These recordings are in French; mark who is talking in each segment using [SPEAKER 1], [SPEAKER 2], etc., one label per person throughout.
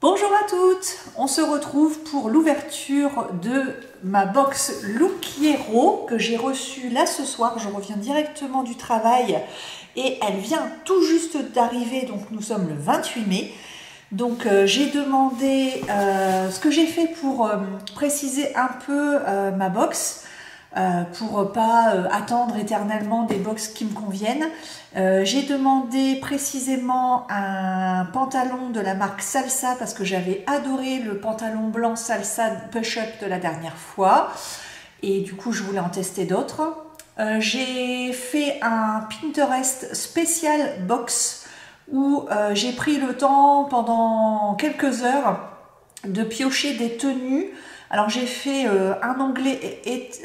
[SPEAKER 1] Bonjour à toutes, on se retrouve pour l'ouverture de ma box Look Hero que j'ai reçue là ce soir. Je reviens directement du travail et elle vient tout juste d'arriver, donc nous sommes le 28 mai. Donc j'ai demandé ce que j'ai fait pour préciser un peu ma box. Pour pas attendre éternellement des box qui me conviennent. J'ai demandé précisément un pantalon de la marque Salsa parce que j'avais adoré le pantalon blanc Salsa push-up de la dernière fois et du coup je voulais en tester d'autres. J'ai fait un Pinterest spécial box où j'ai pris le temps pendant quelques heures de piocher des tenues. Alors j'ai fait un onglet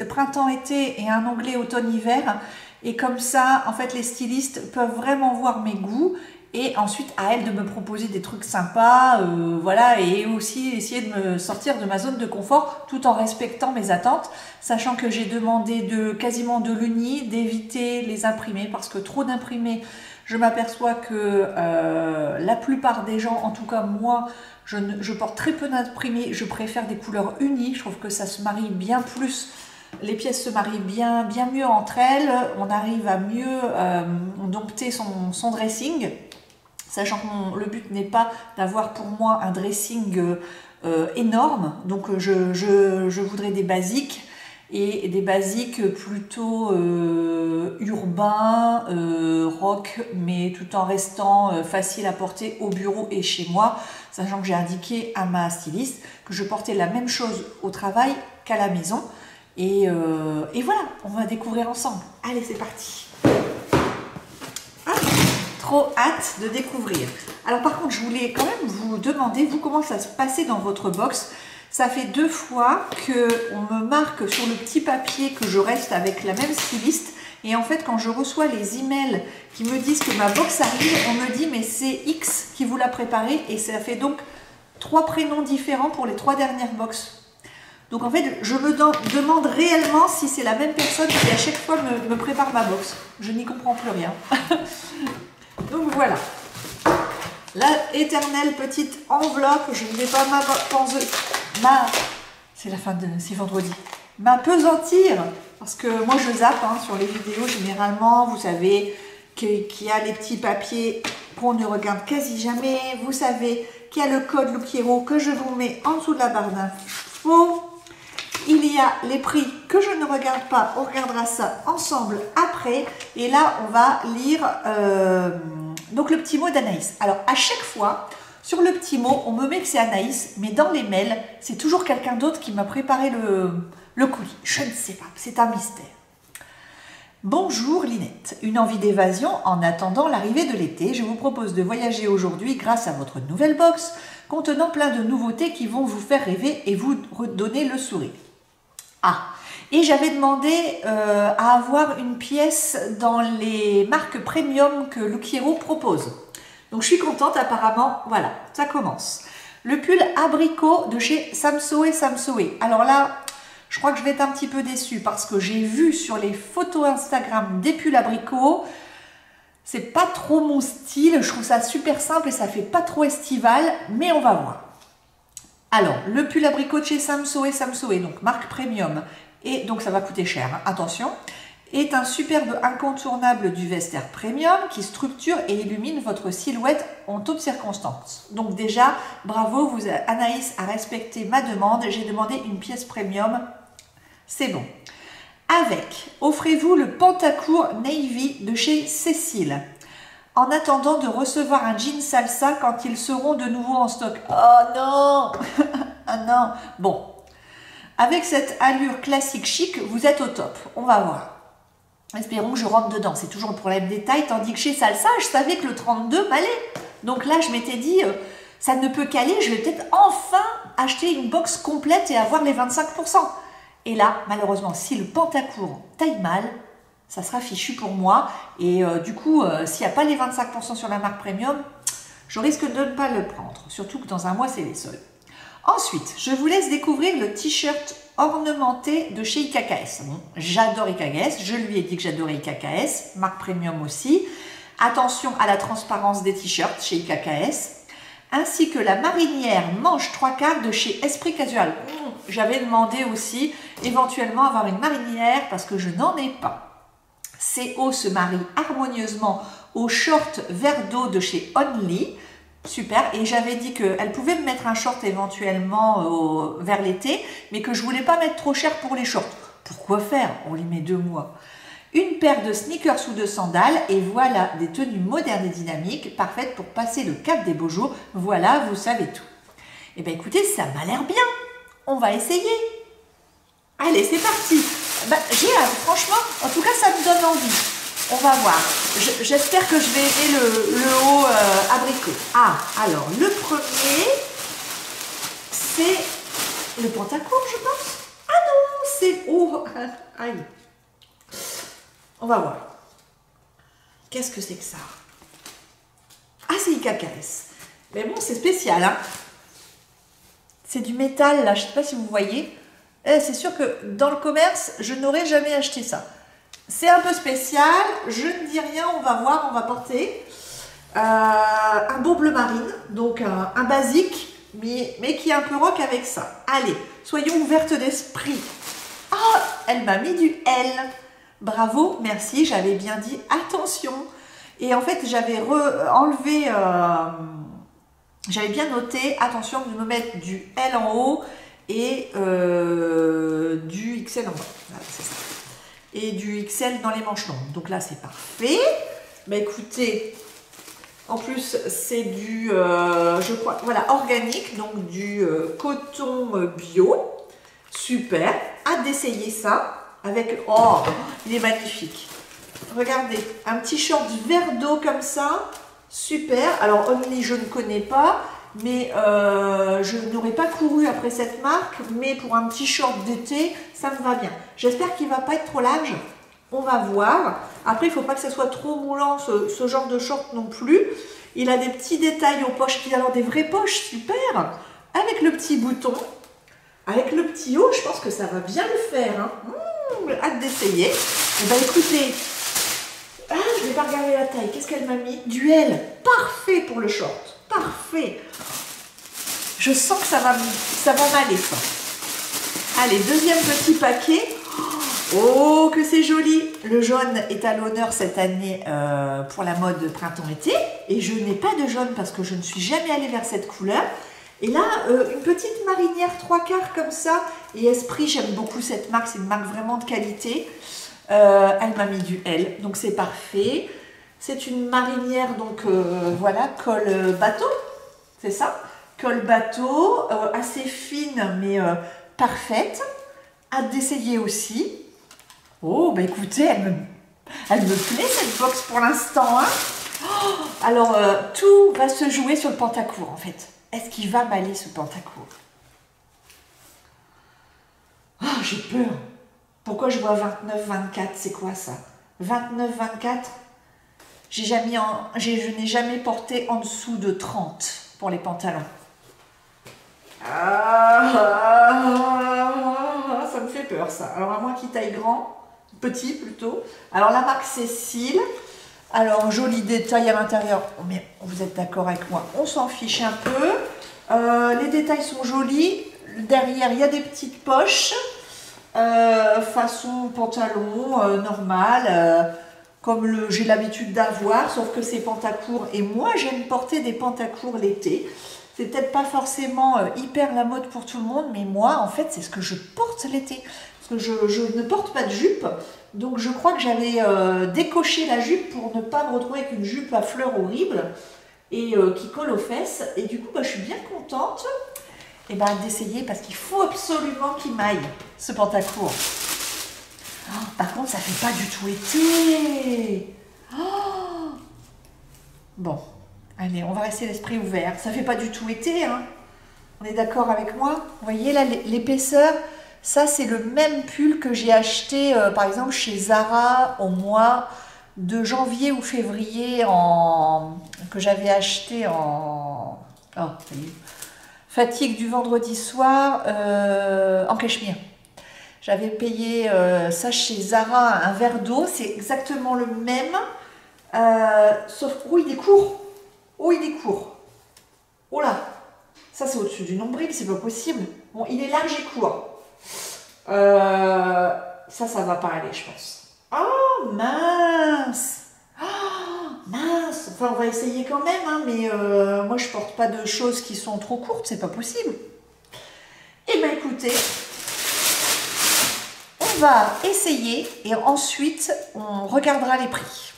[SPEAKER 1] printemps-été et un onglet automne-hiver et comme ça en fait les stylistes peuvent vraiment voir mes goûts et ensuite à elles de me proposer des trucs sympas, voilà, et aussi essayer de me sortir de ma zone de confort tout en respectant mes attentes, sachant que j'ai demandé quasiment de l'uni, d'éviter les imprimés parce que trop d'imprimés, je m'aperçois que la plupart des gens, en tout cas moi, je porte très peu d'imprimés, je préfère des couleurs unies, je trouve que ça se marie bien plus, les pièces se marient bien mieux entre elles, on arrive à mieux dompter son dressing, sachant que le but n'est pas d'avoir pour moi un dressing énorme, donc je voudrais des basiques, et des basiques plutôt urbains, rock, mais tout en restant facile à porter au bureau et chez moi, sachant que j'ai indiqué à ma styliste que je portais la même chose au travail qu'à la maison. Et voilà, on va découvrir ensemble. Allez, c'est parti. Ah, trop hâte de découvrir. Alors par contre, je voulais quand même vous demander, vous, comment ça se passait dans votre box. Ça fait 2 fois qu'on me marque sur le petit papier que je reste avec la même styliste. Et en fait, quand je reçois les emails qui me disent que ma box arrive, on me dit mais c'est X qui vous l'a préparé. Et ça fait donc 3 prénoms différents pour les 3 dernières box. Donc en fait, je me demande réellement si c'est la même personne qui à chaque fois me prépare ma box. Je n'y comprends plus rien. Donc voilà. La éternelle petite enveloppe, je ne vais pas c'est vendredi, m'apesantir, parce que moi je zappe sur les vidéos généralement, vous savez qu'il y a les petits papiers qu'on ne regarde quasi jamais, vous savez qu'il y a le code Look Hero que je vous mets en dessous de la barre d'infos, il y a les prix que je ne regarde pas, on regardera ça ensemble après, et là on va lire donc le petit mot d'Anaïs. Alors à chaque fois, sur le petit mot, on me met que c'est Anaïs, mais dans les mails, c'est toujours quelqu'un d'autre qui m'a préparé le colis. Je ne sais pas, c'est un mystère. Bonjour Linette, une envie d'évasion en attendant l'arrivée de l'été. Je vous propose de voyager aujourd'hui grâce à votre nouvelle box contenant plein de nouveautés qui vont vous faire rêver et vous redonner le sourire. Ah, et j'avais demandé à avoir une pièce dans les marques premium que Look Hero propose. Donc je suis contente, apparemment, voilà, ça commence. Le pull abricot de chez Samsoe. Alors là, je crois que je vais être un petit peu déçue parce que j'ai vu sur les photos Instagram des pulls abricots. C'est pas trop mon style, je trouve ça super simple et ça fait pas trop estival, mais on va voir. Alors, le pull abricot de chez Samsoe, donc marque premium, et donc ça va coûter cher, attention, est un superbe incontournable du vestiaire premium qui structure et illumine votre silhouette en toutes circonstances. Donc déjà, bravo, Anaïs a respecté ma demande, j'ai demandé une pièce premium, c'est bon. Avec, offrez-vous le pantacourt navy de chez Cécile, en attendant de recevoir un jean salsa quand ils seront de nouveau en stock. Oh non. Ah non. Bon, avec cette allure classique chic, vous êtes au top, on va voir. Espérons que je rentre dedans, c'est toujours le problème des tailles, tandis que chez Salsa, je savais que le 32 m'allait. Donc là, je m'étais dit, ça ne peut qu'aller, je vais peut-être enfin acheter une box complète et avoir les 25%. Et là, malheureusement, si le pantacourt taille mal, ça sera fichu pour moi. Et du coup, s'il n'y a pas les 25% sur la marque premium, je risque de ne pas le prendre. Surtout que dans un mois, c'est les soldes. Ensuite, je vous laisse découvrir le t-shirt ornementé de chez IKKS. Bon, j'adore IKKS, je lui ai dit que j'adorais IKKS, marque premium aussi. Attention à la transparence des t-shirts chez IKKS. ainsi que la marinière manche 3/4 de chez Esprit Casual. J'avais demandé aussi éventuellement avoir une marinière parce que je n'en ai pas. Ces hauts se marient harmonieusement aux shorts vert d'eau de chez Only. Super, et j'avais dit qu'elle pouvait me mettre un short éventuellement vers l'été, mais que je voulais pas mettre trop cher pour les shorts. Pourquoi faire? On les met 2 mois. Une paire de sneakers ou de sandales, et voilà des tenues modernes et dynamiques, parfaites pour passer le cap des beaux jours. Voilà, vous savez tout. Eh bien écoutez, ça m'a l'air bien. On va essayer. Allez, c'est parti. Ben, j'ai hâte, franchement, en tout cas, ça me donne envie. On va voir. J'espère que je vais aimer le haut abricot. Ah, alors, le premier, c'est le pantacourt, je pense. Ah non, c'est... Oh, aïe. On va voir. Qu'est-ce que c'est que ça? Ah, c'est IKKS. Mais bon, c'est spécial, hein. C'est du métal, là. Je ne sais pas si vous voyez. C'est sûr que dans le commerce, je n'aurais jamais acheté ça. C'est un peu spécial, je ne dis rien, on va voir, on va porter un beau bleu marine, donc un basique, mais qui est un peu rock avec ça. Allez, soyons ouvertes d'esprit. Oh, elle m'a mis du L. Bravo, merci, j'avais bien dit attention. Et en fait, j'avais enlevé, j'avais bien noté, attention de me mettre du L en haut et du XL en bas. Voilà, c'est ça. Et du XL dans les manches longues. Donc là, c'est parfait. Bah écoutez, en plus, c'est du, je crois, voilà, organique, donc du coton bio. Super. Hâte d'essayer ça avec, oh, il est magnifique. Regardez, un petit short vert d'eau comme ça. Super. Alors, Only, je ne connais pas, mais je n'aurais pas couru après cette marque, mais pour un petit short d'été, ça me va bien. J'espère qu'il ne va pas être trop large. On va voir. Après, il ne faut pas que ça soit trop moulant, ce genre de short non plus. Il a des petits détails aux poches, alors des vraies poches, super. Avec le petit bouton, avec le petit haut, je pense que ça va bien le faire. Hein. Hâte d'essayer. Eh bien, écoutez, je ne vais pas regarder la taille. Qu'est-ce qu'elle m'a mis? Du L. Parfait pour le short. Parfait. Je sens que ça va m'aller, ça. Allez, deuxième petit paquet. Oh, que c'est joli. Le jaune est à l'honneur cette année pour la mode printemps-été. Et je n'ai pas de jaune parce que je ne suis jamais allée vers cette couleur. Et là, une petite marinière 3/4 comme ça. Et Esprit, j'aime beaucoup cette marque. C'est une marque vraiment de qualité. Elle m'a mis du L, donc c'est parfait. C'est une marinière, donc voilà, col bateau. C'est ça, col bateau, assez fine, mais parfaite. Hâte d'essayer aussi. Oh, bah écoutez, elle me plaît cette box pour l'instant. Hein. Oh, alors, tout va se jouer sur le pantacourt, en fait. Est-ce qu'il va m'aller, ce pantacourt? Oh, j'ai peur. Pourquoi je vois 29-24? C'est quoi ça? 29-24? Je n'ai jamais porté en dessous de 30 pour les pantalons. Ça me fait peur ça. Alors à moins qu'il taille grand, petit plutôt. Alors la marque Cécile. Alors joli détail à l'intérieur. Mais vous êtes d'accord avec moi? On s'en fiche un peu. Les détails sont jolis. Derrière il y a des petites poches. Façon pantalon normal, comme j'ai l'habitude d'avoir, sauf que c'est pantacourt et moi j'aime porter des pantacourts l'été. C'est peut-être pas forcément hyper la mode pour tout le monde, mais moi en fait c'est ce que je porte l'été. Parce que je ne porte pas de jupe, donc je crois que j'avais décoché la jupe pour ne pas me retrouver avec une jupe à fleurs horrible et qui colle aux fesses. Et du coup je suis bien contente. Et d'essayer parce qu'il faut absolument qu'il m'aille ce pantacourt. Oh, par contre, ça fait pas du tout été. Oh. Bon, allez, on va rester l'esprit ouvert. Ça fait pas du tout été, hein. On est d'accord avec moi? Vous voyez là l'épaisseur? Ça, c'est le même pull que j'ai acheté, par exemple, chez Zara au mois de janvier ou février, que j'avais acheté en... Oh, ça y est. Fatigue du vendredi soir en cachemire. J'avais payé ça chez Zara, un verre d'eau, c'est exactement le même, sauf que il est court. Oh, il est court. Oh là, ça c'est au-dessus du nombril, c'est pas possible. Bon, il est large et court. Ça va pas aller, je pense. Oh, mince! Oh, mince! Enfin, on va essayer quand même, hein, mais moi je porte pas de choses qui sont trop courtes, c'est pas possible. Eh bien écoutez, on va essayer et ensuite on regardera les prix.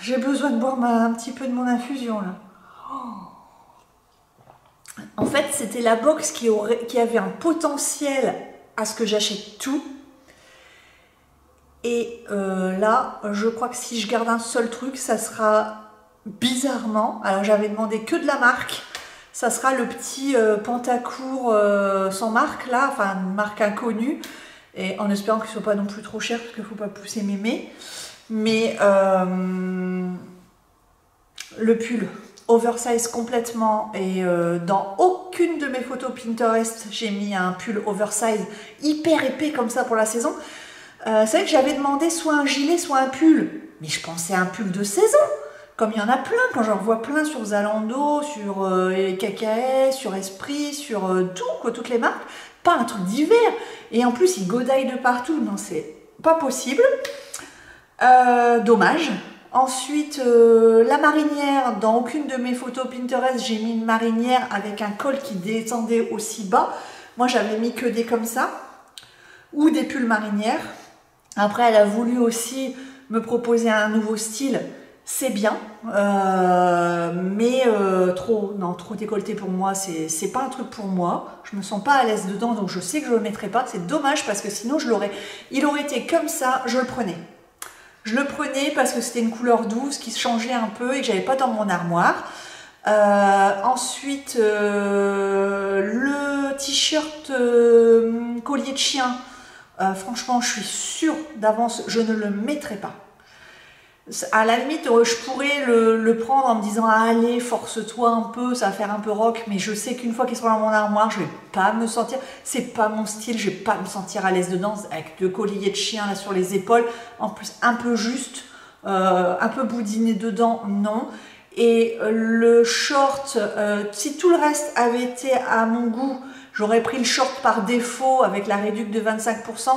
[SPEAKER 1] J'ai besoin de boire un petit peu de mon infusion là. En fait, c'était la box qui avait un potentiel à ce que j'achète tout. Et là, je crois que si je garde un seul truc, ça sera bizarrement, alors j'avais demandé que de la marque, ça sera le petit Pantacourt sans marque là, enfin une marque inconnue, et en espérant qu'il ne soit pas non plus trop cher, parce qu'il ne faut pas pousser mémé. Mais le pull oversize complètement, et dans aucune de mes photos Pinterest j'ai mis un pull oversize hyper épais comme ça pour la saison. C'est vrai que j'avais demandé soit un gilet soit un pull, mais je pensais à un pull de saison, comme il y en a plein, quand j'en vois plein sur Zalando, sur KKS, sur Esprit, sur tout, quoi, toutes les marques, pas un truc d'hiver. Et en plus il godaille de partout, non c'est pas possible. Dommage. Ensuite, la marinière, dans aucune de mes photos Pinterest, j'ai mis une marinière avec un col qui descendait aussi bas. Moi, j'avais mis que des comme ça, ou des pulls marinières. Après, elle a voulu aussi me proposer un nouveau style. C'est bien, mais trop décolleté pour moi, c'est pas un truc pour moi. Je me sens pas à l'aise dedans, donc je sais que je le mettrai pas. C'est dommage parce que sinon, il aurait été comme ça, je le prenais. Je le prenais parce que c'était une couleur douce qui se changeait un peu et que j'avais pas dans mon armoire. Ensuite, le t-shirt collier de chien, franchement, je suis sûre d'avance, je ne le mettrai pas. À la limite, je pourrais le prendre en me disant allez, force-toi un peu, ça va faire un peu rock, mais je sais qu'une fois qu'il sera dans mon armoire, je vais pas me sentir, c'est pas mon style, je vais pas me sentir à l'aise dedans, avec le collier de chien là sur les épaules, en plus un peu juste, un peu boudiné dedans, non. Et le short, si tout le reste avait été à mon goût, j'aurais pris le short par défaut avec la réduction de 25%.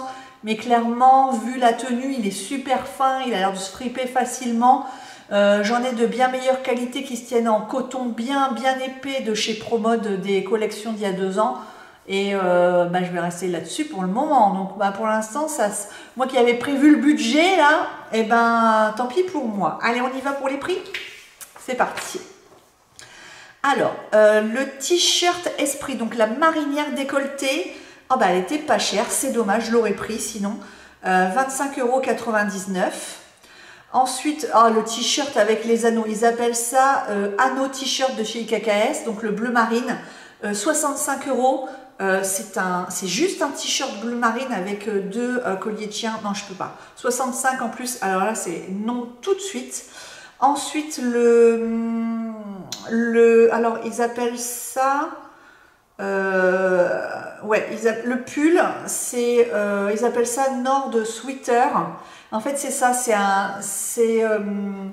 [SPEAKER 1] Mais clairement, vu la tenue, il est super fin, il a l'air de se friper facilement. J'en ai de bien meilleure qualité qui se tiennent en coton bien épais de chez Promode, des collections d'il y a 2 ans. Et je vais rester là-dessus pour le moment. Donc pour l'instant, moi qui avais prévu le budget là, et tant pis pour moi. Allez, on y va pour les prix. C'est parti. Alors, le t-shirt Esprit, donc la marinière décolletée. Oh elle était pas chère, c'est dommage, je l'aurais pris sinon. 25,99 €. Ensuite, le t-shirt avec les anneaux, ils appellent ça anneau t-shirt de chez KKS, donc le bleu marine, 65 €. C'est juste un t-shirt bleu marine avec 2 colliers de chien. Non, je peux pas. 65 en plus, alors là, c'est non tout de suite. Ensuite, alors ils appellent ça... le pull, ils appellent ça Nord Sweater. En fait, c'est ça, c'est un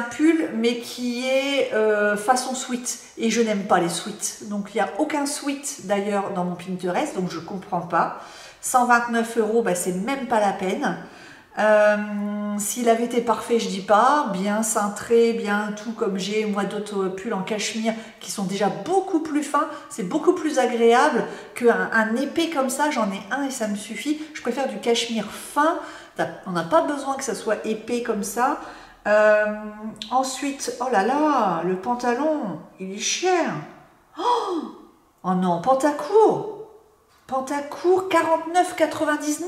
[SPEAKER 1] pull, mais qui est façon sweat. Et je n'aime pas les sweats. Donc, il n'y a aucun sweat d'ailleurs dans mon Pinterest, donc je ne comprends pas. 129 €, c'est même pas la peine. S'il avait été parfait, je dis pas, bien cintré, bien tout comme j'ai moi d'autres pulls en cachemire qui sont déjà beaucoup plus fins, c'est beaucoup plus agréable qu'un épais comme ça, j'en ai un et ça me suffit. Je préfère du cachemire fin, on n'a pas besoin que ça soit épais comme ça. Ensuite, oh là là, le pantalon, il est cher. Oh non, Pantacourt. Pantacourt 49,99.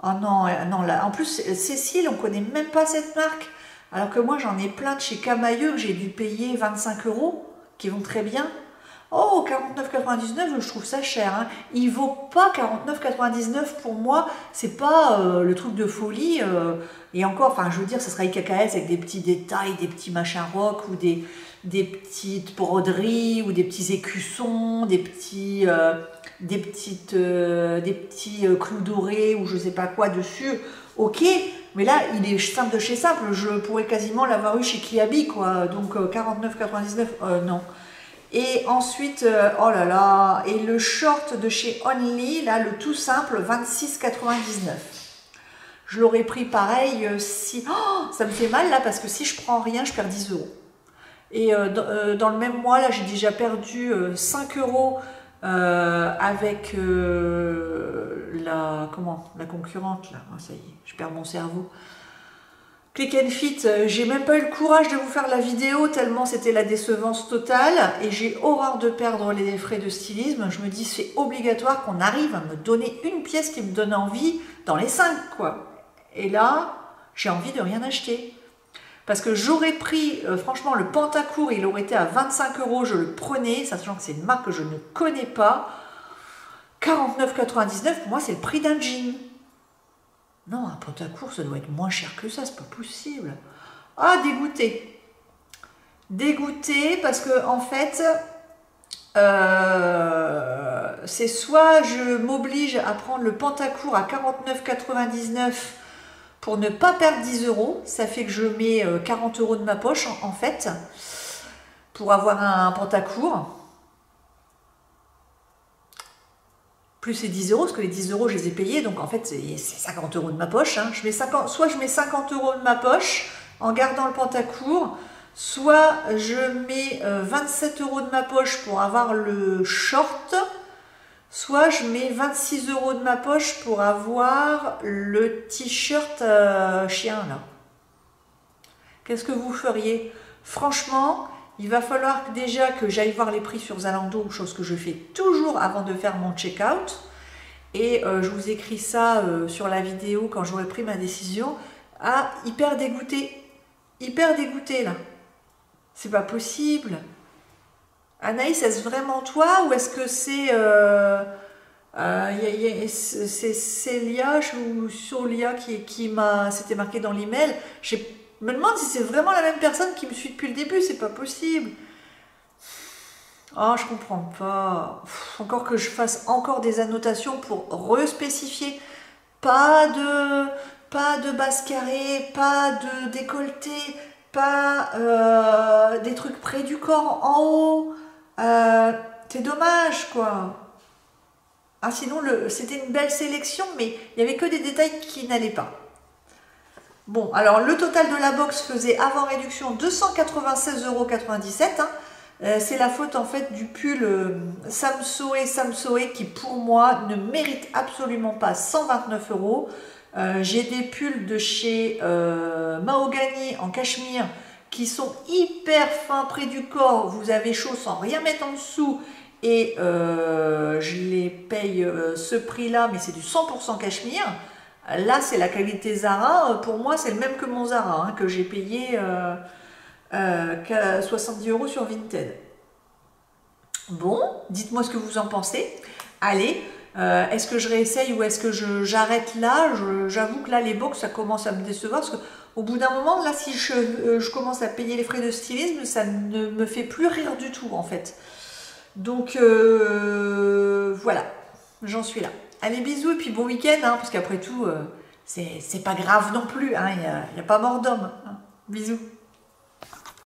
[SPEAKER 1] Oh non, non, là, en plus, Cécile, on connaît même pas cette marque. Alors que moi, j'en ai plein de chez Camailleux que j'ai dû payer 25 €, qui vont très bien. Oh, 49,99, je trouve ça cher. Hein. Il vaut pas 49,99 pour moi. C'est pas le truc de folie. Et encore, enfin, je veux dire, ça sera IKKS avec des petits détails, des petits machins rock ou des petites broderies ou des petits écussons, des petits clous dorés ou je sais pas quoi dessus. Ok, mais là, il est simple de chez simple. Je pourrais quasiment l'avoir eu chez Kiabi, quoi. Donc 49,99, non. Et ensuite, oh là là, et le short de chez Only, là, le tout simple, 26,99. Je l'aurais pris pareil si... Oh, ça me fait mal là, parce que si je prends rien, je perds 10 €. Et dans le même mois, là, j'ai déjà perdu 5 € avec la concurrente, là. Oh, ça y est, je perds mon cerveau. Click and Fit, j'ai même pas eu le courage de vous faire la vidéo tellement c'était la décevance totale et j'ai horreur de perdre les frais de stylisme. Je me dis c'est obligatoire qu'on arrive à me donner une pièce qui me donne envie dans les 5 quoi. Et là, j'ai envie de rien acheter. Parce que j'aurais pris, franchement le Pantacourt, il aurait été à 25 €, je le prenais, sachant que c'est une marque que je ne connais pas. 49,99 pour moi c'est le prix d'un jean. Non, un Pantacourt, ça doit être moins cher que ça, c'est pas possible. Ah, dégoûté. Dégoûté parce que, en fait, c'est soit je m'oblige à prendre le Pantacourt à 49,99 pour ne pas perdre 10 €. Ça fait que je mets 40 € de ma poche, en fait, pour avoir un Pantacourt. Plus ces 10 €, parce que les 10 € je les ai payés, donc en fait c'est 50 € de ma poche. Hein. Soit je mets 50 € de ma poche en gardant le Pantacourt, soit je mets 27 € de ma poche pour avoir le short, soit je mets 26 € de ma poche pour avoir le t-shirt chien là. Qu'est-ce que vous feriez? Franchement, il va falloir déjà que j'aille voir les prix sur Zalando, chose que je fais toujours avant de faire mon check-out. Et je vous écris ça sur la vidéo quand j'aurai pris ma décision. Ah, hyper dégoûté. Hyper dégoûté là. C'est pas possible. Anaïs, est-ce vraiment toi ou est-ce que c'est Célia ou Solia qui m'a... C'était marqué dans l'email. Je me demande si c'est vraiment la même personne qui me suit depuis le début, c'est pas possible. Oh, je comprends pas. Encore que je fasse encore des annotations pour respécifier. Pas de base carrée, pas de décolleté, pas des trucs près du corps en haut. C'est dommage, quoi. Ah, sinon, c'était une belle sélection, mais il n'y avait que des détails qui n'allaient pas. Bon, alors le total de la box faisait avant réduction 296,97 €. Hein. C'est la faute en fait du pull Samsoe qui pour moi ne mérite absolument pas 129 €. J'ai des pulls de chez Mahogany en cachemire qui sont hyper fins près du corps. Vous avez chaud sans rien mettre en dessous. Et je les paye ce prix-là, mais c'est du 100% cachemire. Là, c'est la qualité Zara. Pour moi, c'est le même que mon Zara, hein, que j'ai payé 70 € sur Vinted. Bon, dites-moi ce que vous en pensez. Allez, est-ce que je réessaye ou est-ce que j'arrête là? J'avoue que là, les box, ça commence à me décevoir. Parce qu'au bout d'un moment, là, si je commence à payer les frais de stylisme, ça ne me fait plus rire du tout, en fait. Donc, voilà, j'en suis là. Allez, bisous et puis bon week-end, hein, parce qu'après tout, c'est pas grave non plus, hein, y a pas mort d'homme. Hein. Bisous.